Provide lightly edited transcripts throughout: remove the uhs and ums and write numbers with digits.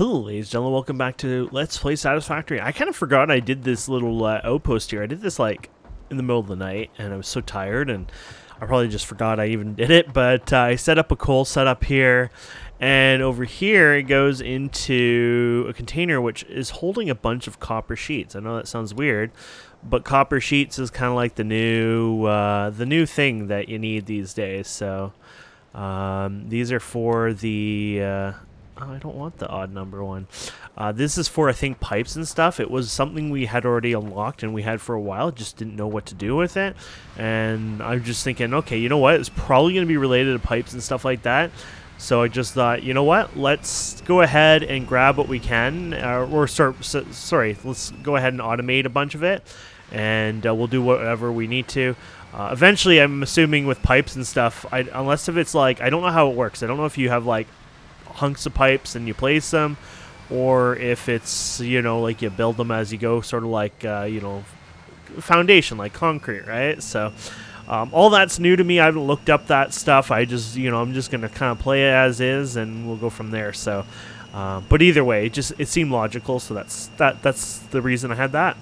Hello, ladies and gentlemen. Welcome back to Let's Play Satisfactory. I kind of forgot I did this little outpost here. I did this like in the middle of the night, and I was so tired, and I probably just forgot I even did it. But I set up a coal setup here, and over here it goes into a container which is holding a bunch of copper sheets. I know that sounds weird, but copper sheets is kind of like the new thing that you need these days. So these are for the. Oh, I don't want the odd number one. This is for, I think, pipes and stuff. It was something we had already unlocked and we had for a while. Just didn't know what to do with it. And I'm just thinking, okay, you know what? It's probably going to be related to pipes and stuff like that. So I just thought, you know what? Let's go ahead and grab what we can. Let's go ahead and automate a bunch of it. And we'll do whatever we need to. Eventually, I'm assuming with pipes and stuff, unless if it's like, I don't know how it works. I don't know if you have like hunks of pipes and you place them, or if it's, you know, like you build them as you go, sort of like foundation, like concrete, right? So all that's new to me. I haven't looked up that stuff. I just, I'm just gonna kind of play it as is, and we'll go from there. So but either way, it seemed logical, so that's the reason I had that.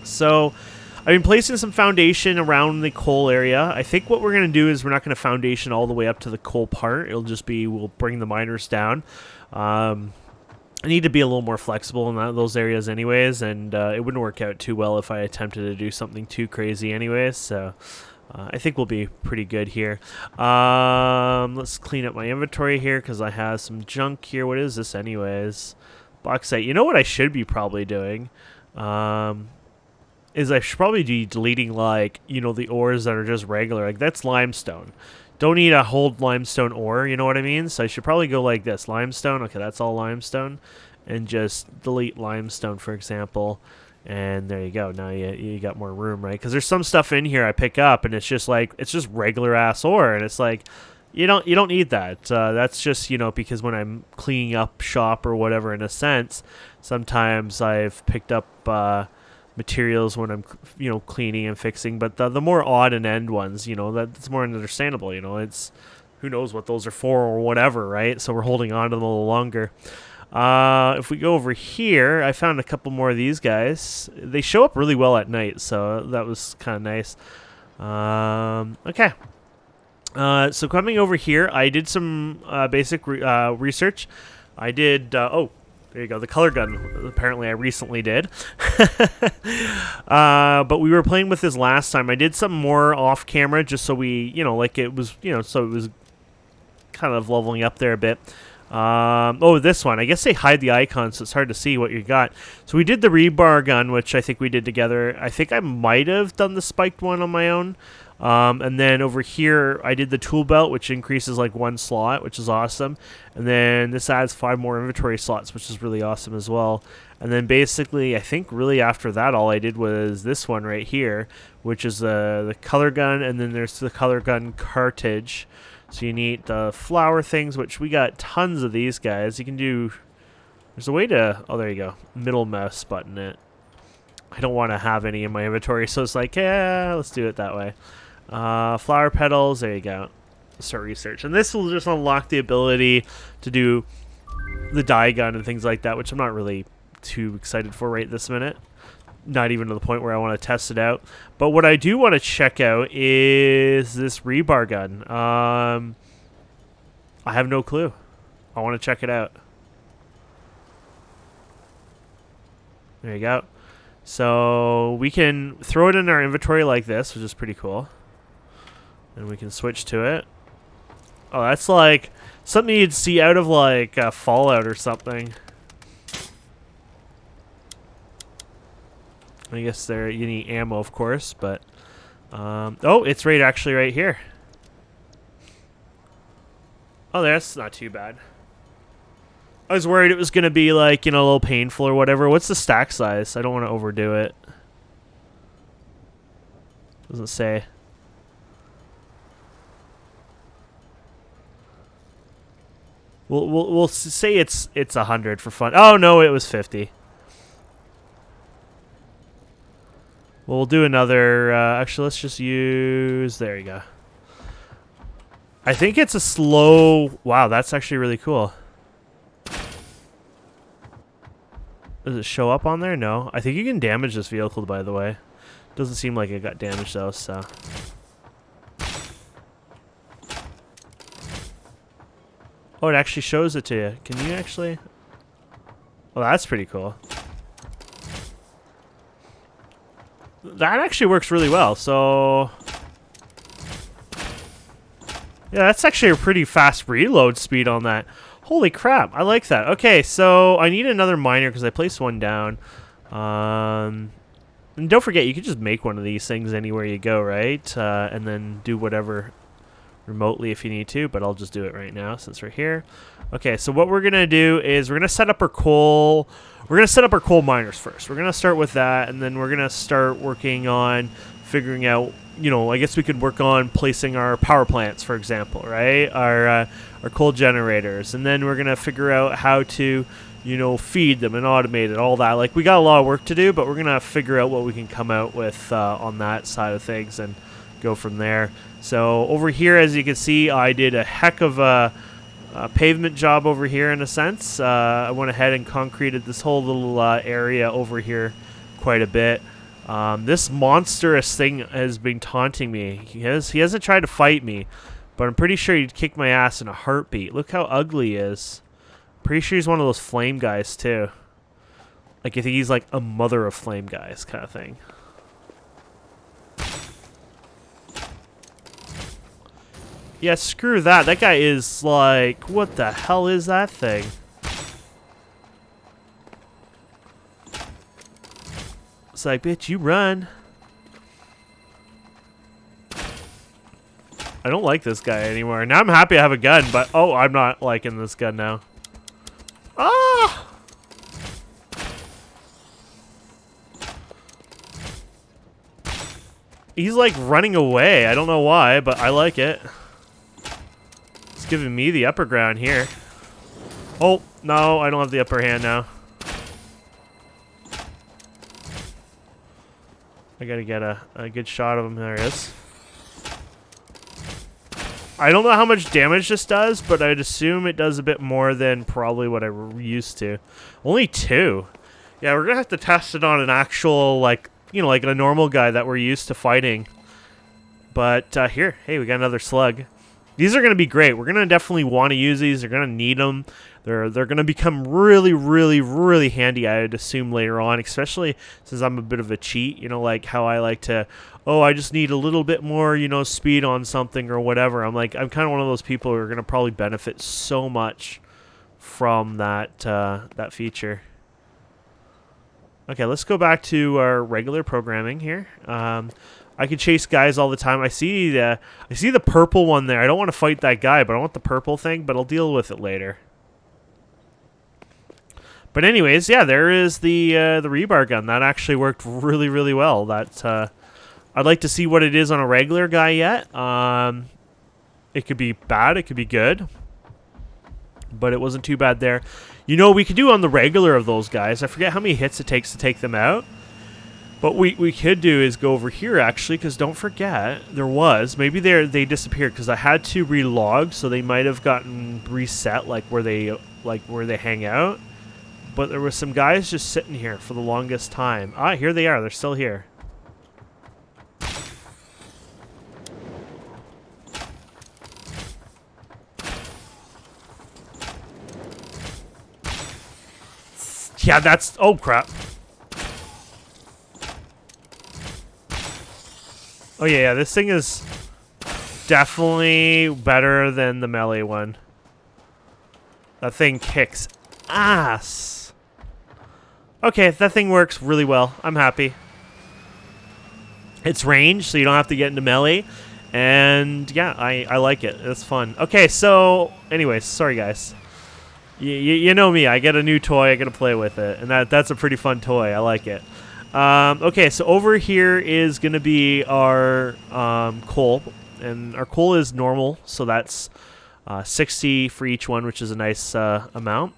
So I've been placing some foundation around the coal area. I think what we're going to do is we're not going to foundation all the way up to the coal part. It'll just be, we'll bring the miners down. I need to be a little more flexible in those areas anyways, and it wouldn't work out too well if I attempted to do something too crazy anyways, so I think we'll be pretty good here. Let's clean up my inventory here because I have some junk here. What is this anyways? Bauxite. You know what I should be probably doing? Is I should probably be deleting, like, the ores that are just regular. Like, that's limestone. Don't need a whole limestone ore, you know what I mean? So I should probably go like this. Limestone, okay, that's all limestone. And just delete limestone, for example. And there you go. Now you got more room, right? Because there's some stuff in here I pick up, and it's just like, it's just regular-ass ore. And it's like, you don't need that. That's just, because when I'm cleaning up shop or whatever, in a sense, sometimes I've picked up materials when I'm cleaning and fixing, but the more odd and end ones, that's more understandable. It's, who knows what those are for or whatever, right? So we're holding on to them a little longer. If we go over here, I found a couple more of these guys. They show up really well at night, so that was kind of nice. Okay. So coming over here, I did some basic research. I did there you go, the color gun, apparently I recently did. But we were playing with this last time. I did some more off camera just so we, like it was, so it was kind of leveling up there a bit. This one. I guess they hide the icons, so it's hard to see what you got. So we did the rebar gun, which I think we did together. I think I might have done the spiked one on my own. And then over here, I did the tool belt, which increases like 1 slot, which is awesome. And then this adds 5 more inventory slots, which is really awesome as well. And then basically, I think really after that, all I did was this one right here, which is the color gun. And then there's the color gun cartridge. So you need the flower things, which we got tons of these guys. You can do, there's a way to, oh, there you go, middle mouse button it. I don't want to have any in my inventory, so it's like, yeah, let's do it that way. Flower petals, there you go. Start research. And this will just unlock the ability to do the dye gun and things like that, which I'm not really too excited for right this minute. Not even to the point where I want to test it out. But what I do want to check out is this rebar gun. I have no clue. I want to check it out. There you go. So we can throw it in our inventory like this, which is pretty cool. And we can switch to it. Oh, that's like something you'd see out of like Fallout or something. I guess there you need ammo, of course, but oh, it's actually right here. Oh, that's not too bad. I was worried it was gonna be like, a little painful or whatever. What's the stack size? I don't want to overdo it. Doesn't say. We'll say it's 100 for fun. Oh no, it was 50. Well, we'll do another. Actually, let's just use. There you go. I think it's a slow. Wow, that's actually really cool. Does it show up on there? No. I think you can damage this vehicle, by the way. Doesn't seem like it got damaged, though, so... Oh, it actually shows it to you. Can you actually... Well, that's pretty cool. That actually works really well, so... Yeah, that's actually a pretty fast reload speed on that. Holy crap, I like that. Okay, so I need another miner because I placed one down. And don't forget, you can just make one of these things anywhere you go, right? And then do whatever remotely if you need to, but I'll just do it right now since we're here. Okay, so what we're gonna do is we're gonna set up our coal. We're gonna set up our coal miners first. We're gonna start with that, and then we're gonna start working on figuring out. You know, I guess we could work on placing our power plants, for example, right? Our coal generators, and then we're gonna figure out how to, you know, feed them and automate it, all that. Like, we got a lot of work to do, but we're gonna figure out what we can come out with on that side of things and go from there. So over here, as you can see, I did a heck of a pavement job over here in a sense. I went ahead and concreted this whole little area over here quite a bit. This monstrous thing has been taunting me. He hasn't tried to fight me, but I'm pretty sure he'd kick my ass in a heartbeat. Look how ugly he is. Pretty sure he's one of those flame guys too. Like, I think he's like a mother of flame guys kind of thing. Yeah, screw that. That guy is like, what the hell is that thing? It's like, bitch, you run. I don't like this guy anymore. Now I'm happy I have a gun, but oh, I'm not liking this gun now. Ah! He's like running away. I don't know why, but I like it. It's giving me the upper ground here. Oh, no, I don't have the upper hand now. I gotta get a good shot of him. There he is. I don't know how much damage this does, but I'd assume it does a bit more than probably what I'm used to. Only 2. Yeah, we're gonna have to test it on an actual, like, you know, like a normal guy that we're used to fighting. But here, hey, we got another slug. These are gonna be great. We're gonna definitely want to use these. They're gonna need them. They're gonna become really, really, really handy, I'd assume, later on, especially since I'm a bit of a cheat. You know, like how I like to, oh, I just need a little bit more, you know, speed on something or whatever. I'm kind of one of those people who are gonna probably benefit so much from that that feature. Okay, let's go back to our regular programming here. I can chase guys all the time. I see the purple one there. I don't want to fight that guy, but I want the purple thing, but I'll deal with it later. But anyways, yeah, there is the rebar gun. That actually worked really, really well. I'd like to see what it is on a regular guy yet. It could be bad. It could be good. But it wasn't too bad there. You know, we could do on the regular of those guys. I forget how many hits it takes to take them out. But we could do is go over here, actually, because don't forget, maybe they disappeared, because I had to relog, so they might have gotten reset, like where they hang out. But there were some guys just sitting here for the longest time. Ah, here they are. They're still here. Yeah, that's... Oh, crap. Oh, yeah, this thing is definitely better than the melee one. That thing kicks ass. Okay, that thing works really well. I'm happy. It's range, so you don't have to get into melee. And, yeah, I like it. It's fun. Okay, so, anyways, sorry, guys. You know me. I get a new toy. I get to play with it. And that's a pretty fun toy. I like it. Okay, so over here is going to be our coal. And our coal is normal, so that's 60 for each one, which is a nice amount.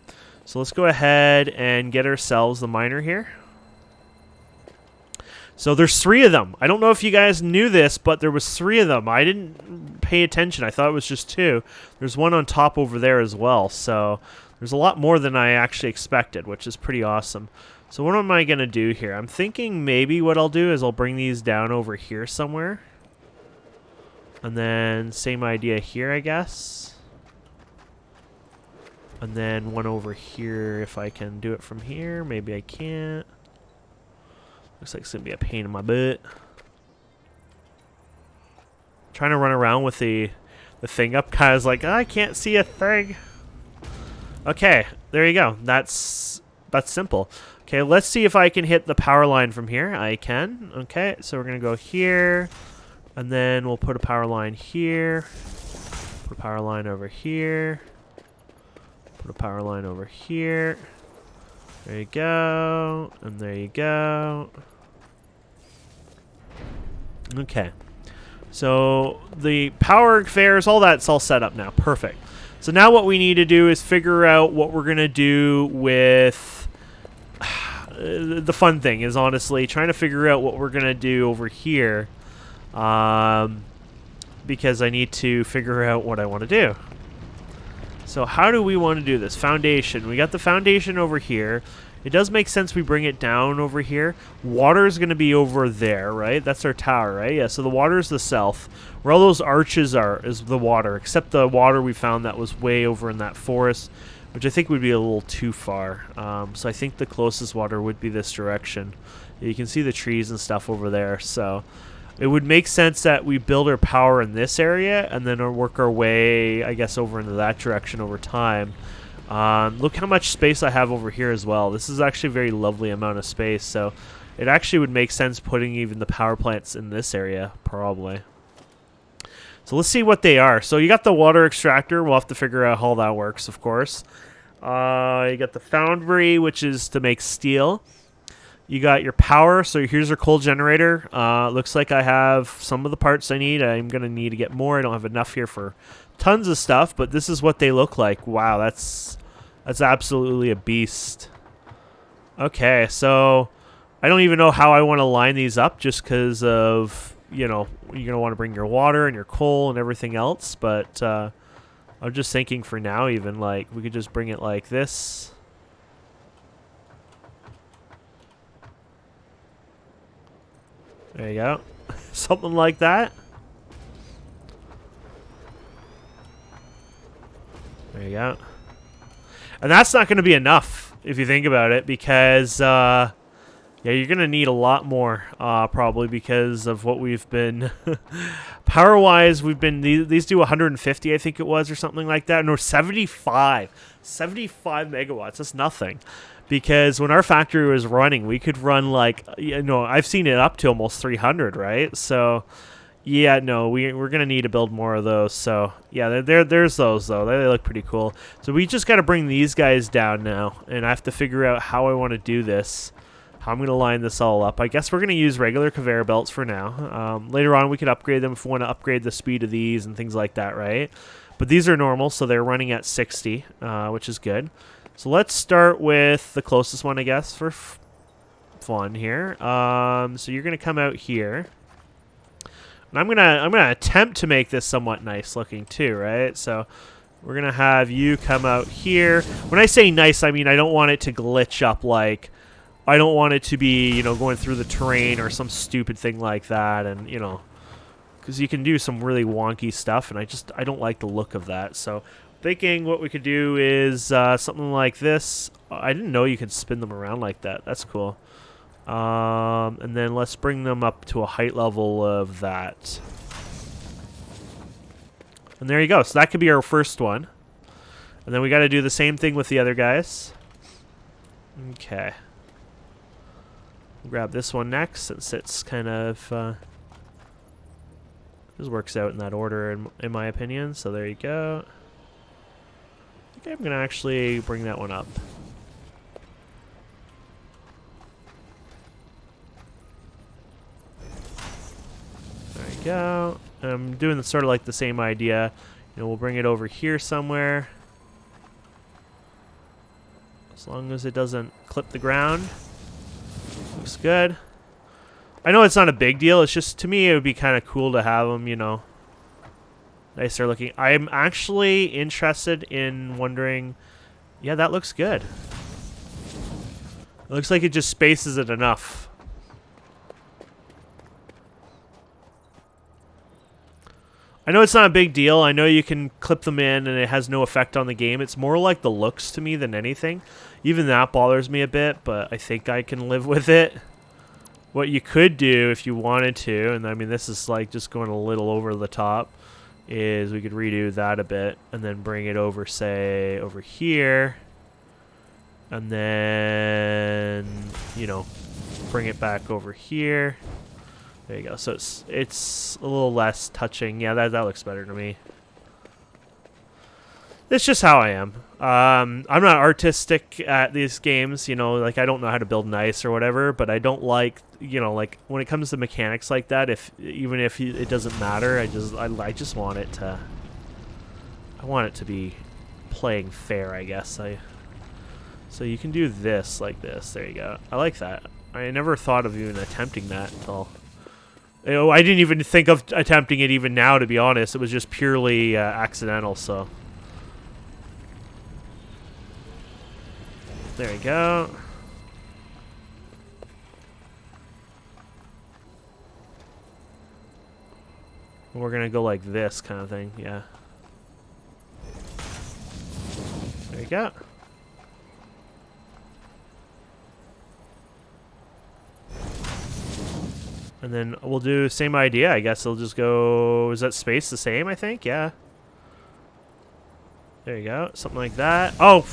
So let's go ahead and get ourselves the miner here. So there's 3 of them. I don't know if you guys knew this, but there was 3 of them. I didn't pay attention. I thought it was just 2. There's one on top over there as well. So There's a lot more than I actually expected, which is pretty awesome. So what am I going to do here? I'm thinking maybe what I'll do is I'll bring these down over here somewhere. And then same idea here, I guess. And then one over here if I can do it from here. Maybe I can't. Looks like it's going to be a pain in my butt. Trying to run around with the thing up, kind of like, oh, I can't see a thing. Okay, there you go. That's simple. Okay, let's see if I can hit the power line from here. I can. Okay, so we're going to go here. And then we'll put a power line here. Put a power line over here. Put a power line over here. There you go. And there you go. Okay. So the power conveyors, all that's all set up now. Perfect. So now what we need to do is figure out what we're going to do with... the fun thing is honestly trying to figure out what we're going to do over here. Because I need to figure out what I want to do. So how do we want to do this? Foundation. We got the foundation over here. It does make sense we bring it down over here. Water is going to be over there, right? That's our tower, right? Yeah, so the water is the south. Where all those arches are is the water, except the water we found that was way over in that forest, which I think would be a little too far. So I think the closest water would be this direction. You can see the trees and stuff over there, so it would make sense that we build our power in this area and then work our way, I guess, over into that direction over time. Look how much space I have over here as well. This is actually a very lovely amount of space, so it actually would make sense putting even the power plants in this area, probably. So let's see what they are. So you got the water extractor. We'll have to figure out how that works, of course. You got the foundry, which is to make steel. You got your power. So here's your coal generator. Looks like I have some of the parts I need. I'm going to need to get more. I don't have enough here for tons of stuff, but this is what they look like. Wow, that's absolutely a beast. Okay, so I don't even know how I want to line these up just because of, you know, you're going to want to bring your water and your coal and everything else, but I'm just thinking for now even, like, we could just bring it like this. There you go. Something like that. There you go. And that's not going to be enough if you think about it, because yeah, you're going to need a lot more probably because of what we've been power wise. We've been these do 150, I think it was, or something like that. No, 75 megawatts. That's nothing, because when our factory was running, we could run like, you know, I've seen it up to almost 300, right? So yeah, no, we're going to need to build more of those. So, yeah, there's those, though. They look pretty cool. So we just got to bring these guys down now, and I have to figure out how I want to do this, how I'm going to line this all up. I guess we're going to use regular conveyor belts for now. Later on, we could upgrade them if we want to upgrade the speed of these and things like that, right? But these are normal, so they're running at 60, which is good. So let's start with the closest one, I guess, for fun here. So you're going to come out here. And I'm gonna attempt to make this somewhat nice looking too, right? So we're gonna have you come out here. When I say nice, I mean I don't want it to glitch up, like I don't want it to be, you know, going through the terrain or some stupid thing like that, and you know, because you can do some really wonky stuff, and I don't like the look of that. So thinking what we could do is something like this. I didn't know you could spin them around like that. That's cool. And then let's bring them up to a height level of that. And there you go. So that could be our first one. And then we got to do the same thing with the other guys. Okay. Grab this one next since it's kind of... this works out in that order in my opinion. So there you go. I think I'm going to actually bring that one up. There you go. I'm doing sort of like the same idea. You know, we'll bring it over here somewhere. As long as it doesn't clip the ground. Looks good. I know it's not a big deal. It's just, to me, it would be kind of cool to have them, you know, nicer looking. I'm actually interested in wondering Yeah, that looks good. It looks like it just spaces it enough. I know it's not a big deal. I know you can clip them in and it has no effect on the game. It's more like the looks to me than anything. Even that bothers me a bit, but I think I can live with it. What you could do if you wanted to, and I mean this is like just going a little over the top, is we could redo that a bit and then bring it over, say, over here. And then, you know, bring it back over here. There you go. So it's a little less touching. Yeah, that looks better to me. It's just how I am. I'm not artistic at these games, you know, like I don't know how to build nice or whatever, but I don't like, you know, like when it comes to mechanics like that, even if it doesn't matter, I just want it to, I want it to be playing fair, I guess. So you can do this like this. There you go. I like that. I never thought of even attempting that until, you know, I didn't even think of attempting it even now, to be honest. It was just purely accidental, so. There you go. We're gonna go like this kind of thing, yeah. There you go. And then we'll do same idea, I guess. It'll just go, is that space the same, I think? Yeah. There you go, something like that. Oh!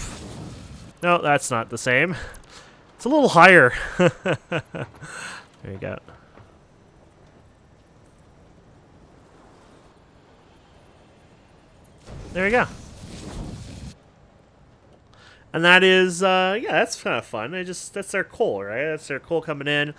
No, that's not the same. It's a little higher. There you go. There you go. And that is, yeah, that's kind of fun. That's our coal, right? That's our coal coming in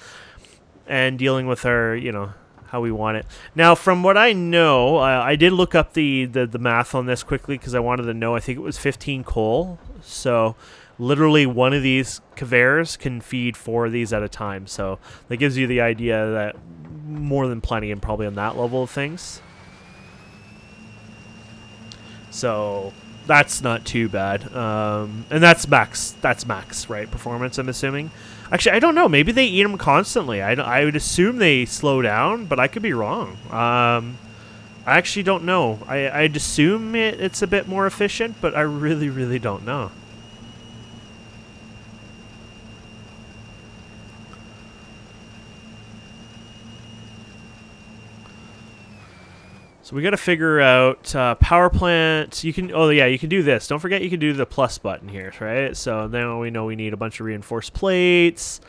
and dealing with our, you know, how we want it. Now, from what I know, I did look up the math on this quickly because I wanted to know. I think it was 15 coal. So literally one of these conveyors can feed 4 of these at a time. So that gives you the idea that more than plenty and probably on that level of things. So that's not too bad. And that's max, right? Performance, I'm assuming. Actually, I don't know. Maybe they eat them constantly. I would assume they slow down, but I could be wrong. I actually don't know. I'd assume it's a bit more efficient, but I really, really don't know. So we got to figure out power plant. You can, oh yeah, you can do this. Don't forget you can do the plus button here, right? So now we know we need a bunch of reinforced plates,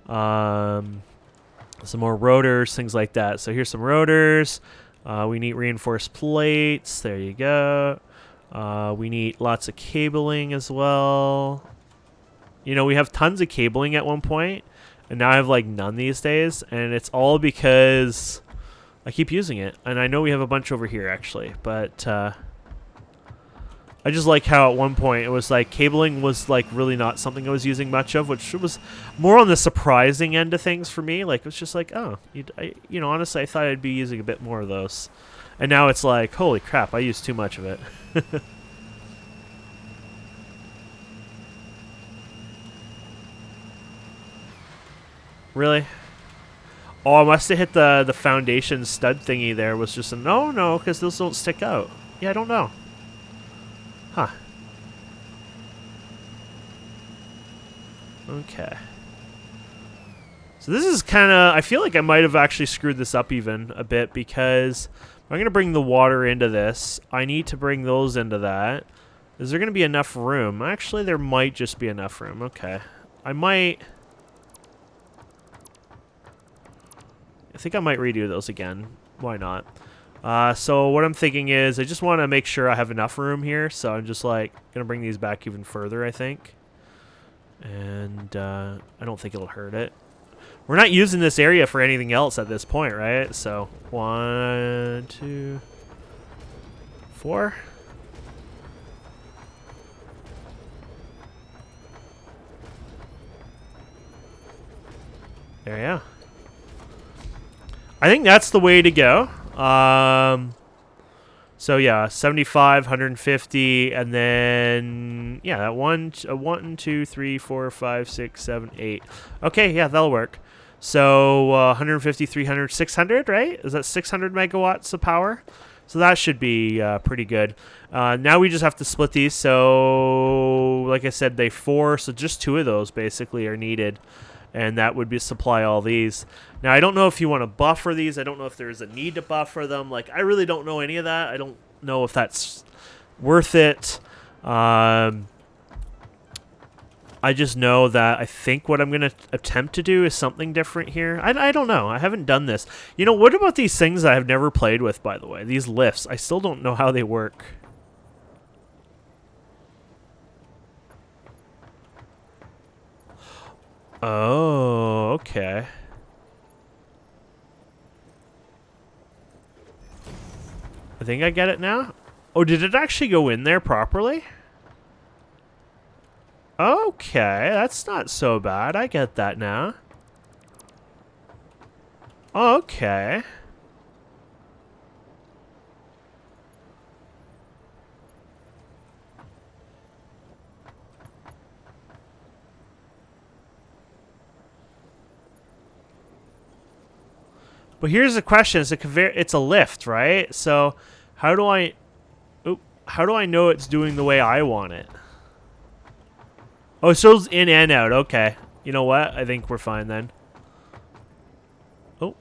some more rotors, things like that. So here's some rotors. We need reinforced plates. There you go. We need lots of cabling as well. You know, we have tons of cabling at one point, and now I have like none these days, and it's all because I keep using it, and I know we have a bunch over here actually, but I just like how at one point it was like cabling was like really not something I was using much of, which was more on the surprising end of things for me. Like it was just like, oh, you know, honestly, I thought I'd be using a bit more of those, and now it's like, holy crap, I use too much of it. Really? Oh, I must have hit the foundation stud thingy there. Was just a no, because those don't stick out. Yeah, I don't know. Huh. Okay. So this is kind of, I feel like I might have actually screwed this up even a bit, because I'm going to bring the water into this. I need to bring those into that. Is there going to be enough room? Actually, there might just be enough room. Okay. I think I might redo those again. Why not? So what I'm thinking is I just want to make sure I have enough room here. So I'm just like going to bring these back even further, I think. And I don't think it'll hurt it. We're not using this area for anything else at this point, right? So 1, 2, 4. There you go. I think that's the way to go. So yeah, 75, 150, and then yeah, that one, 2, 3, 4, 5, 6, 7, 8. Okay, yeah, that'll work. So 150, 300, 600, right? Is that 600 megawatts of power? So that should be pretty good. Now we just have to split these. So like I said, they 4, so just 2 of those basically are needed. And that would be supply all these. Now, I don't know if you want to buffer these. I don't know if there's a need to buffer them. Like, I really don't know any of that. I don't know if that's worth it. I just know that I think what I'm going to attempt to do is something different here. I don't know. I haven't done this. You know, what about these things that I've never played with, by the way? These lifts. I still don't know how they work. Oh, okay. I think I get it now. Oh, did it actually go in there properly? Okay, that's not so bad. I get that now. Okay. But here's the question: it's a conveyor. It's a lift, right? So, how do I? Oop, how do I know it's doing the way I want it? Oh, it shows in and out. Okay. You know what? I think we're fine then. Oh,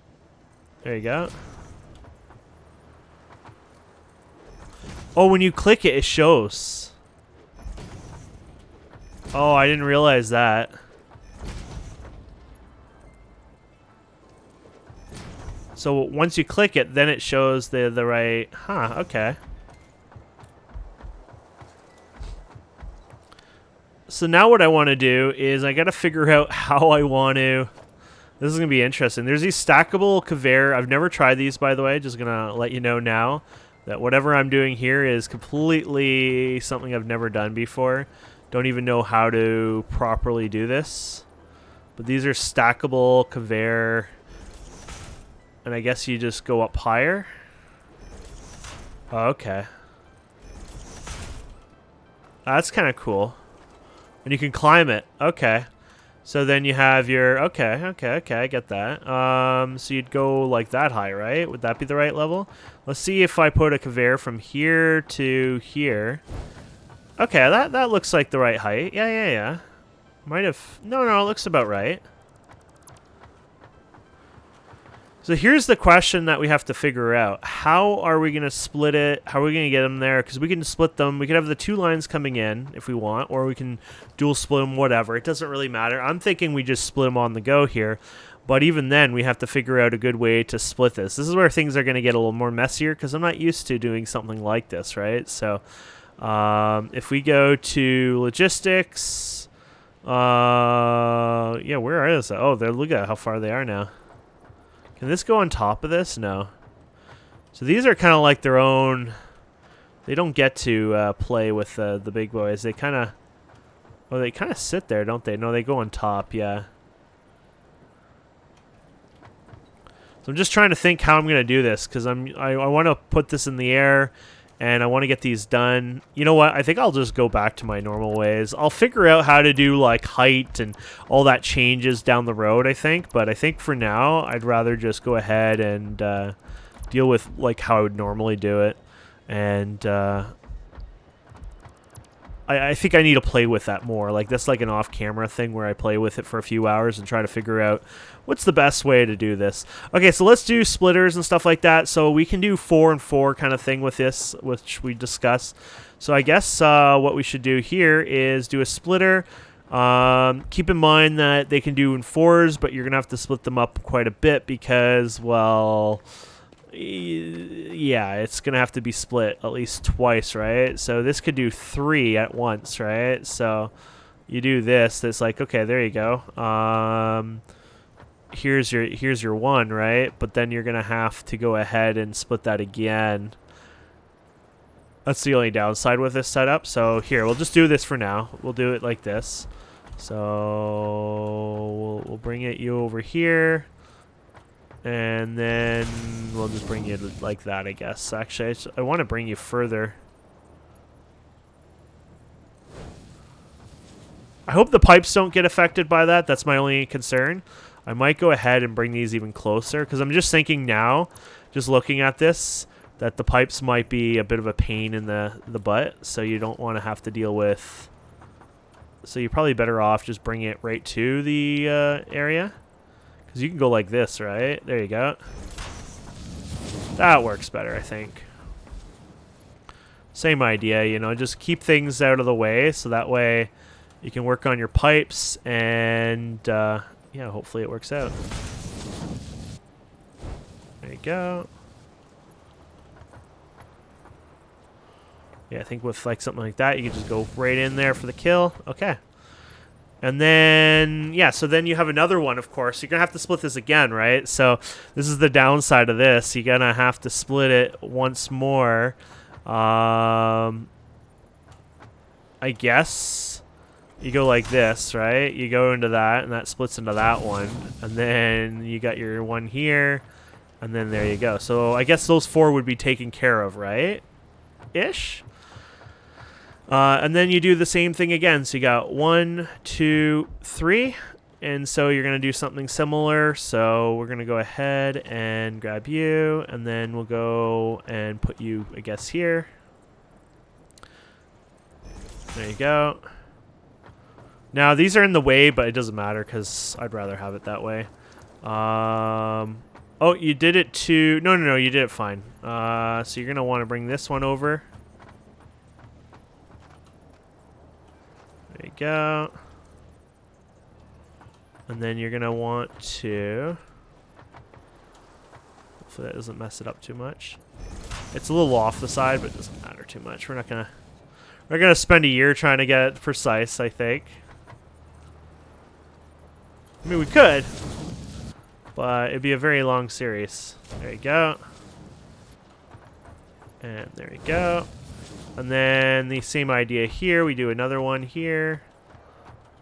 there you go. Oh, when you click it, it shows. Oh, I didn't realize that. So once you click it, then it shows the right... Huh, okay. So now what I want to do is I got to figure out how I want to... This is going to be interesting. There's these stackable conveyor. I've never tried these, by the way. Just going to let you know now that whatever I'm doing here is completely something I've never done before. Don't even know how to properly do this. But these are stackable conveyor... And I guess you just go up higher. Oh, okay. That's kind of cool. And you can climb it. Okay. So then you have your... Okay, I get that. So you'd go like that high, right? Would that be the right level? Let's see if I put a conveyor from here to here. Okay, that looks like the right height. Yeah. Might have... No, it looks about right. So here's the question that we have to figure out. How are we going to split it? How are we going to get them there? Because we can split them. We can have the 2 lines coming in if we want, or we can dual split them, whatever. It doesn't really matter. I'm thinking we just split them on the go here. But even then, we have to figure out a good way to split this. This is where things are going to get a little more messier because I'm not used to doing something like this, right? So if we go to logistics, yeah, where is it? Oh, look at how far they are now. Can this go on top of this? No. So these are kind of like their own... They don't get to play with the big boys. They kind of... Oh, they kind of sit there, don't they? No, they go on top, yeah. So I'm just trying to think how I'm going to do this, because I want to put this in the air, and I want to get these done. You know what? I think I'll just go back to my normal ways. I'll figure out how to do like height and all that changes down the road, I think. But I think for now, I'd rather just go ahead and deal with like how I would normally do it. And I think I need to play with that more. Like that's like an off-camera thing where I play with it for a few hours and try to figure out what's the best way to do this. Okay, so let's do splitters and stuff like that. So we can do 4 and 4 kind of thing with this, which we discussed. So I guess what we should do here is do a splitter. Keep in mind that they can do in 4s, but you're going to have to split them up quite a bit because, well... Yeah, it's gonna have to be split at least twice, right? So this could do 3 at once, right? So you do this, it's like, okay, there you go. Here's your 1, right? But then you're gonna have to go ahead and split that again. That's the only downside with this setup. So here, we'll just do this for now. We'll do it like this. So we'll bring you over here. And then we'll just bring you like that, I guess. Actually, I want to bring you further. I hope the pipes don't get affected by that. That's my only concern. I might go ahead and bring these even closer, because I'm just thinking now, just looking at this, that the pipes might be a bit of a pain in the butt, so you don't want to have to deal with... So you're probably better off just bringing it right to the area. Because you can go like this, right? There you go. That works better, I think. Same idea, you know, just keep things out of the way, so that way you can work on your pipes, and yeah, hopefully it works out. There you go. Yeah, I think with like something like that, you can just go right in there for the kill. Okay. And then, yeah, so then you have another one, of course. You're going to have to split this again, right? So this is the downside of this. You're going to have to split it once more. I guess you go like this, right? You go into that, and that splits into that one. And then you got your one here, and then there you go. So I guess those four would be taken care of, right? Ish. And then you do the same thing again. So you got 1, 2, 3. And so you're going to do something similar. So we're going to go ahead and grab you. And then we'll go and put you, I guess, here. There you go. Now, these are in the way, but it doesn't matter because I'd rather have it that way. Oh, you did it to... No, you did it fine. So you're going to want to bring this one over. There you go. And then you're going to want to... Hopefully that doesn't mess it up too much. It's a little off the side, but it doesn't matter too much. We're going to spend a year trying to get it precise, I think. I mean, we could. But it'd be a very long series. There you go. And there you go. And then the same idea here. We do another one here.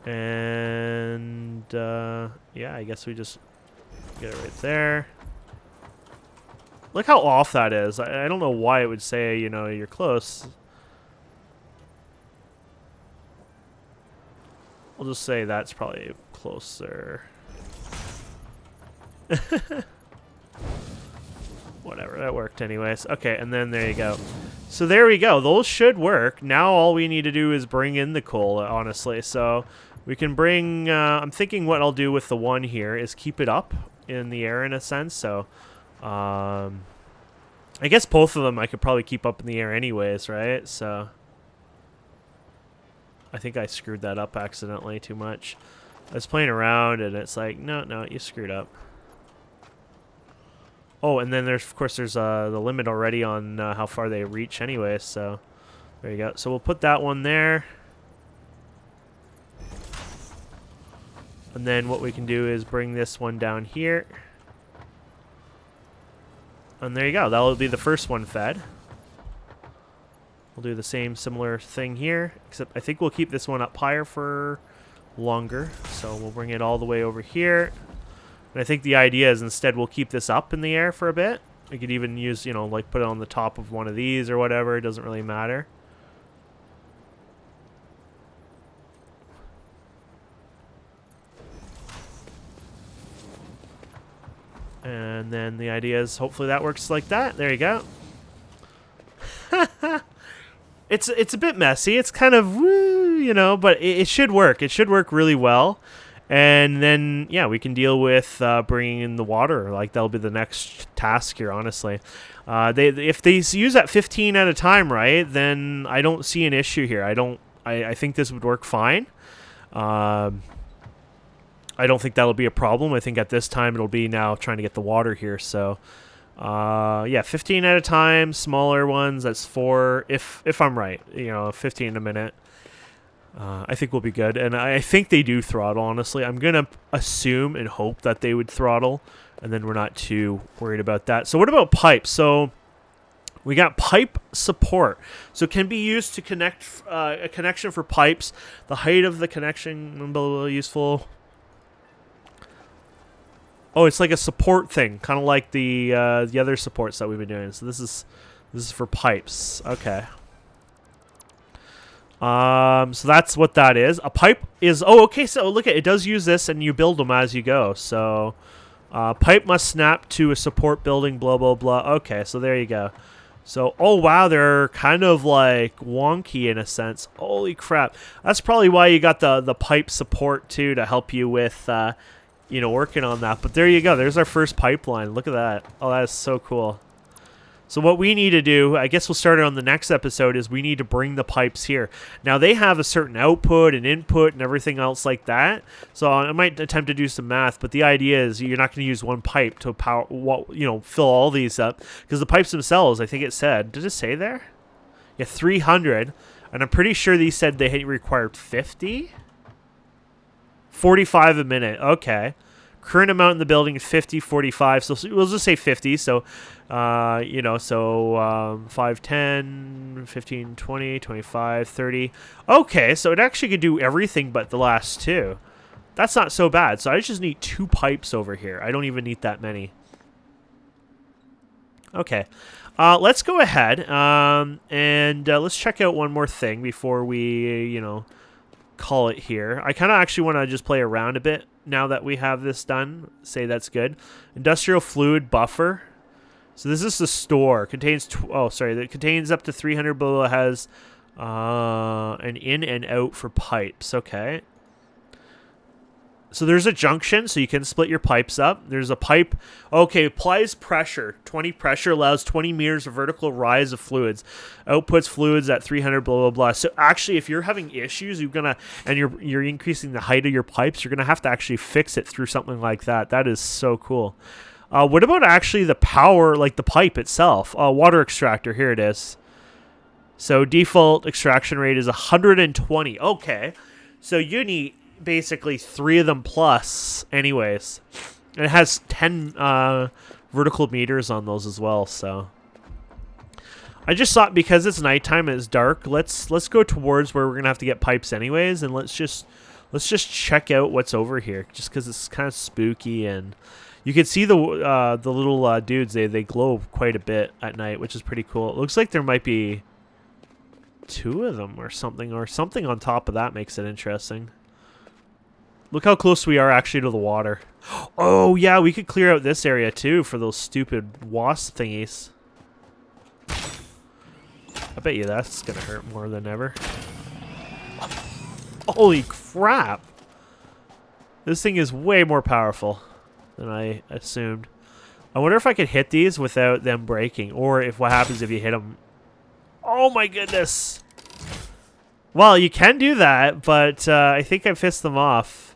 And, yeah, I guess we just get it right there. Look how off that is. I don't know why it would say, you know, you're close. I'll just say that's probably closer. Whatever, that worked anyways. Okay, and then there you go. So there we go. Those should work. Now all we need to do is bring in the coal, honestly. So we can bring... I'm thinking what I'll do with the one here is keep it up in the air in a sense. So I guess both of them I could probably keep up in the air anyways, right? So I think I screwed that up accidentally too much. I was playing around and it's like, no, you screwed up. Oh, and then there's, of course, there's the limit already on how far they reach anyway, so there you go. So we'll put that one there. And then what we can do is bring this one down here. And there you go. That'll be the first one fed. We'll do the same similar thing here, except I think we'll keep this one up higher for longer. So we'll bring it all the way over here. And I think the idea is instead we'll keep this up in the air for a bit. We could even use, you know, like put it on the top of one of these or whatever. It doesn't really matter. And then the idea is hopefully that works like that. There you go. It's a bit messy. It's kind of woo, you know, but it should work. It should work really well. And then, yeah, we can deal with bringing in the water. Like, that'll be the next task here, honestly. If they use that 15 at a time, right, then I don't see an issue here. I think this would work fine. I don't think that'll be a problem. I think at this time it'll be now trying to get the water here. So, yeah, 15 at a time, smaller ones, that's 4. If I'm right, you know, 15 a minute. I think we'll be good. And I think they do throttle, honestly. I'm going to assume and hope that they would throttle, and then we're not too worried about that. So what about pipe? So we got pipe support. So it can be used to connect a connection for pipes. The height of the connection, useful. Oh, it's like a support thing, kind of like the other supports that we've been doing. So this is for pipes. Okay. So that's what that is. A pipe is, oh, okay, so look at it does use this and you build them as you go. So, pipe must snap to a support building, blah, blah, blah. Okay, so there you go. So, oh, wow, they're kind of like wonky in a sense. Holy crap. That's probably why you got the pipe support too to help you with, you know, working on that. But there you go. There's our first pipeline. Look at that. Oh, that is so cool. So what we need to do, I guess we'll start it on the next episode, is we need to bring the pipes here. Now, they have a certain output and input and everything else like that. So I might attempt to do some math, but the idea is you're not going to use one pipe to power, you know, fill all these up. Because the pipes themselves, I think it said, did it say there? Yeah, 300. And I'm pretty sure these said they required 50? 45 a minute. Okay. Current amount in the building is 50, 45. So we'll just say 50. So, you know, so 5, 10, 15, 20, 25, 30. Okay, so it actually could do everything but the last two. That's not so bad. So I just need 2 pipes over here. I don't even need that many. Okay. Let's go ahead and let's check out one more thing before we, you know, call it here. I kind of actually want to just play around a bit now that we have this done. Say that's good. Industrial fluid buffer. So this is the store. Contains that contains up to 300 blah, has an in and out for pipes. Okay. So there's a junction, so you can split your pipes up. There's a pipe. Okay, applies pressure. 20 pressure allows 20 meters of vertical rise of fluids. Outputs fluids at 300, blah, blah, blah. So actually, if you're having issues, you're increasing the height of your pipes, you're going to have to actually fix it through something like that. That is so cool. What about actually the power, like the pipe itself? Water extractor, here it is. So default extraction rate is 120. Okay, so you need basically 3 of them plus anyways. And it has 10 vertical meters on those as well, so I just thought because it's nighttime and it's dark, let's go towards where we're gonna have to get pipes anyways, and let's just check out what's over here, just because it's kind of spooky. And you can see the little dudes, they glow quite a bit at night, which is pretty cool. It looks like there might be 2 of them or something on top of that. Makes it interesting. Look how close we are actually to the water. Oh, yeah, we could clear out this area, too, for those stupid wasp thingies. I bet you that's going to hurt more than ever. Holy crap. This thing is way more powerful than I assumed. I wonder if I could hit these without them breaking, or if what happens if you hit them. Oh, my goodness. Well, you can do that, but I think I pissed them off.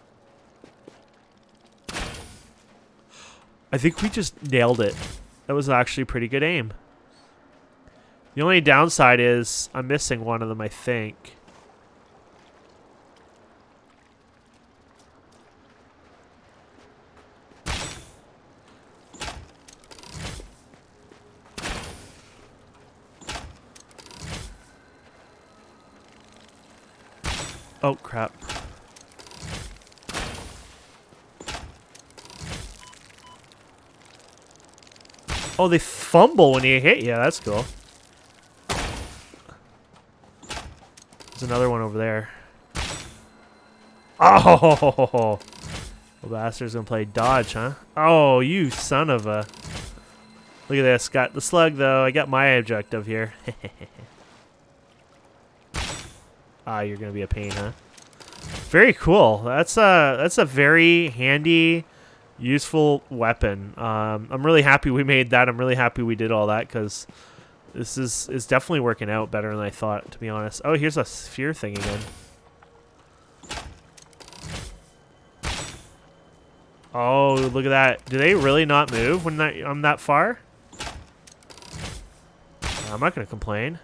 I think we just nailed it. That was actually pretty good aim. The only downside is I'm missing one of them, I think. Oh, crap. Oh, they fumble when you hit you. That's cool. There's another one over there. Oh! The bastard's gonna play dodge, huh? Oh, you son of a... Look at this. Got the slug, though. I got my objective here. Ah, you're gonna be a pain, huh? Very cool. That's a very handy, useful weapon. I'm really happy we made that. I'm really happy we did all that, because this is definitely working out better than I thought, to be honest. Oh, here's a sphere thing again. Oh, look at that. Do they really not move when I'm that far? I'm not going to complain.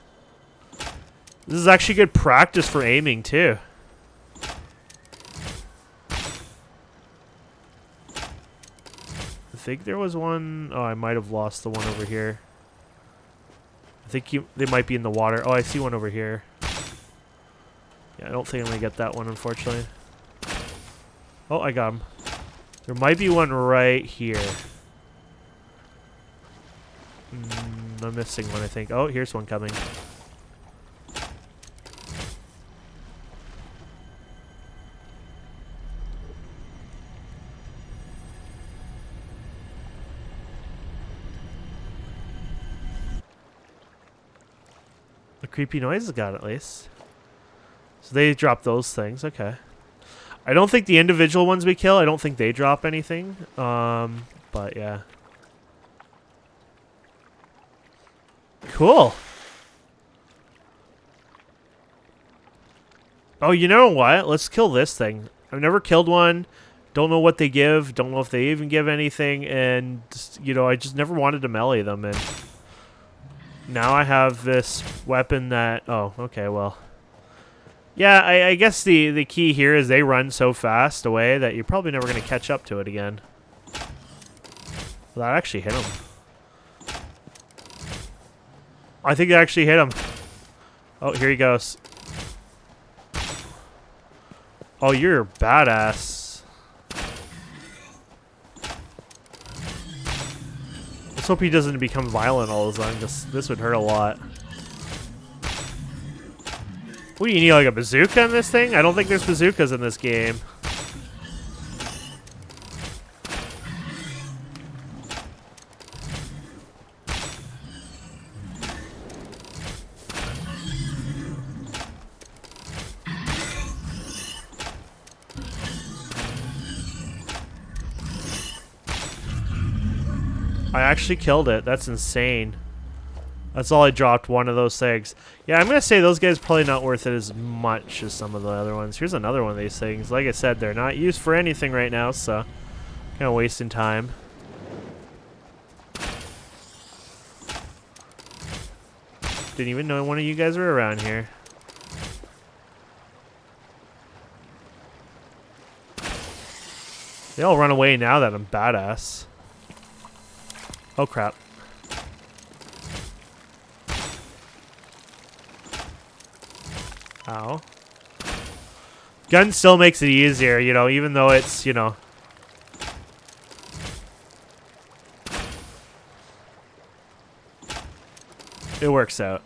This is actually good practice for aiming, too. I think there was one... Oh, I might have lost the one over here. I think they might be in the water. Oh, I see one over here. Yeah, I don't think I'm going to get that one, unfortunately. Oh, I got him. There might be one right here. I'm missing one, I think. Oh, here's one coming. A creepy noise has got it, at least. So they drop those things. Okay. I don't think the individual ones we kill, I don't think they drop anything. But yeah. Cool. Oh, you know what? Let's kill this thing. I've never killed one. Don't know what they give. Don't know if they even give anything. And, you know, I just never wanted to melee them. And now I have this weapon that... Oh, okay, well. Yeah, I guess the key here is they run so fast away that you're probably never going to catch up to it again. Well, that actually hit him. I think it actually hit him. Oh, here he goes. Oh, you're badass. Let's hope he doesn't become violent all of a sudden, because this would hurt a lot. What, do you need like a bazooka in this thing? I don't think there's bazookas in this game. I actually killed it. That's insane. That's all I dropped, one of those things. Yeah, I'm going to say those guys probably not worth it as much as some of the other ones. Here's another one of these things. Like I said, they're not used for anything right now, so kind of wasting time. Didn't even know one of you guys were around here. They all run away now that I'm badass. Oh, crap. Ow. Gun still makes it easier, you know, even though it's, you know. It works out.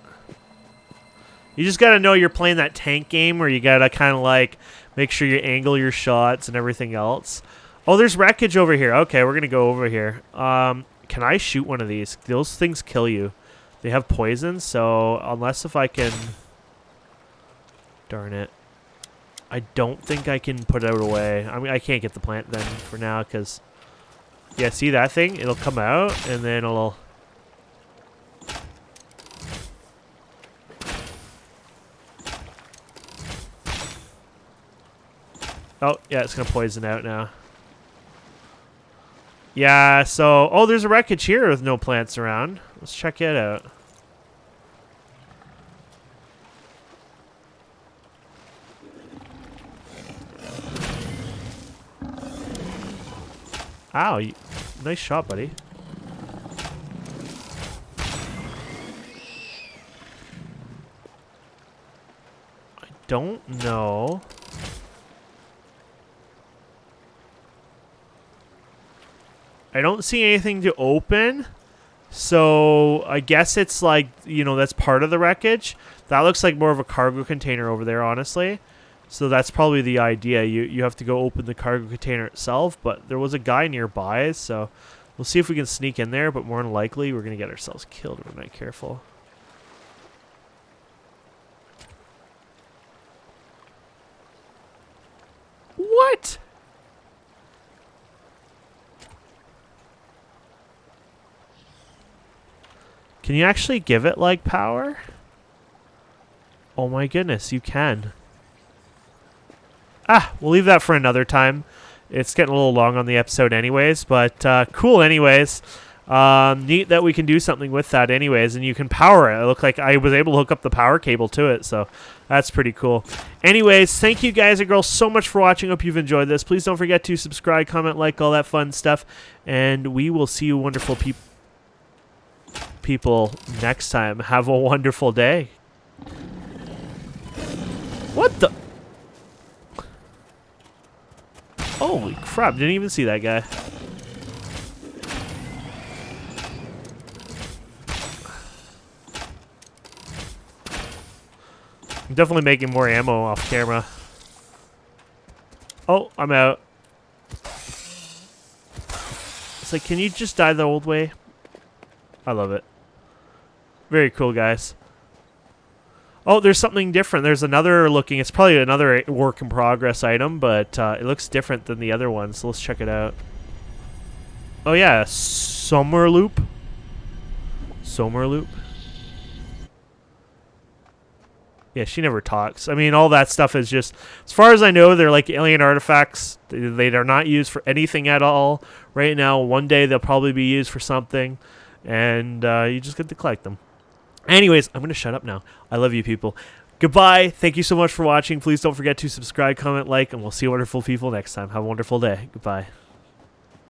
You just gotta know you're playing that tank game where you gotta kind of like make sure you angle your shots and everything else. Oh, there's wreckage over here. Okay, we're gonna go over here. Can I shoot one of these? Those things kill you. They have poison, so unless if I can... Darn it. I don't think I can put it away. I mean, I can't get the plant then for now, because... Yeah, see that thing? It'll come out, and then it'll... Oh, yeah, it's going to poison out now. Yeah, so... Oh, there's a wreckage here with no plants around. Let's check it out. Ow, nice shot, buddy. I don't know. I don't see anything to open, so I guess it's like, you know, that's part of the wreckage. That looks like more of a cargo container over there, honestly. So that's probably the idea. You have to go open the cargo container itself, but there was a guy nearby, so we'll see if we can sneak in there, but more than likely we're going to get ourselves killed if we're not careful. What? Can you actually give it, like, power? Oh my goodness, you can. Ah, we'll leave that for another time. It's getting a little long on the episode anyways, but cool anyways. Neat that we can do something with that anyways, and you can power it. It looked like I was able to hook up the power cable to it, so that's pretty cool. Anyways, thank you guys and girls so much for watching. Hope you've enjoyed this. Please don't forget to subscribe, comment, like, all that fun stuff, and we will see you wonderful people next time. Have a wonderful day. What the... Holy crap, didn't even see that guy. I'm definitely making more ammo off camera. Oh, I'm out. It's like, can you just die the old way? I love it. Very cool, guys. Oh, there's something different. There's another looking. It's probably another work in progress item, but it looks different than the other ones. So let's check it out. Oh yeah, Summer Loop. Summer Loop. Yeah, she never talks. I mean, all that stuff is just, as far as I know, they're like alien artifacts. They are not used for anything at all right now. One day they'll probably be used for something, and you just get to collect them. Anyways, I'm going to shut up now. I love you people. Goodbye. Thank you so much for watching. Please don't forget to subscribe, comment, like, and we'll see you wonderful people next time. Have a wonderful day. Goodbye.